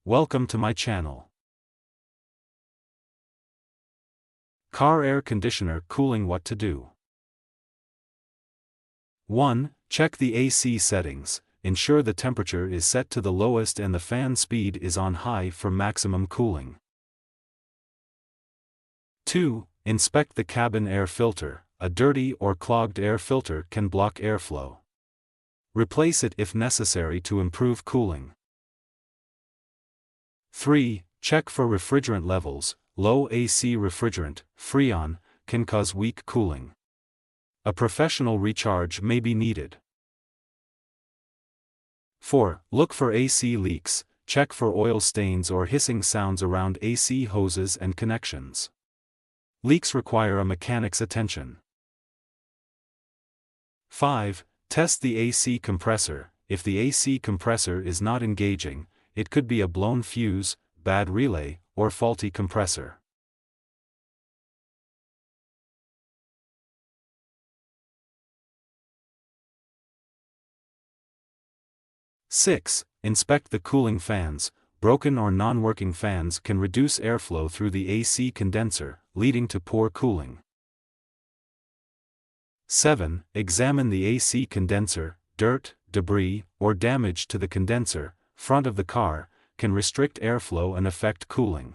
Welcome to my channel. Car air conditioner cooling. What to do. 1. Check the AC settings. Ensure the temperature is set to the lowest and the fan speed is on high for maximum cooling. 2. Inspect the cabin air filter. A dirty or clogged air filter can block airflow. Replace it if necessary to improve cooling. 3. Check for refrigerant levels. Low AC refrigerant, Freon, can cause weak cooling. A professional recharge may be needed. 4. Look for AC leaks. Check for oil stains or hissing sounds around AC hoses and connections. Leaks require a mechanic's attention. 5. Test the AC compressor. If the AC compressor is not engaging, it could be a blown fuse, bad relay, or faulty compressor. Six. Inspect the cooling fans. Broken or non-working fans can reduce airflow through the AC condenser, leading to poor cooling. 7. Examine the AC condenser. Dirt, debris, or damage to the condenser, front of the car, can restrict airflow and affect cooling.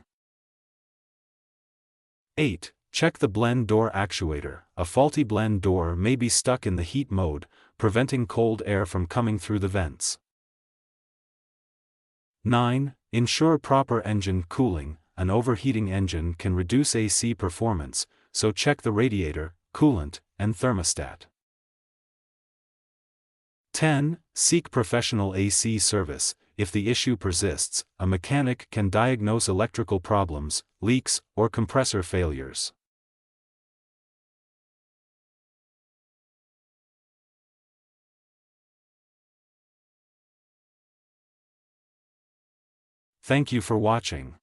8. Check the blend door actuator. A faulty blend door may be stuck in the heat mode, preventing cold air from coming through the vents. 9. Ensure proper engine cooling. An overheating engine can reduce AC performance, so check the radiator, coolant, and thermostat. 10. Seek professional AC service. If the issue persists, a mechanic can diagnose electrical problems, leaks, or compressor failures. Thank you for watching.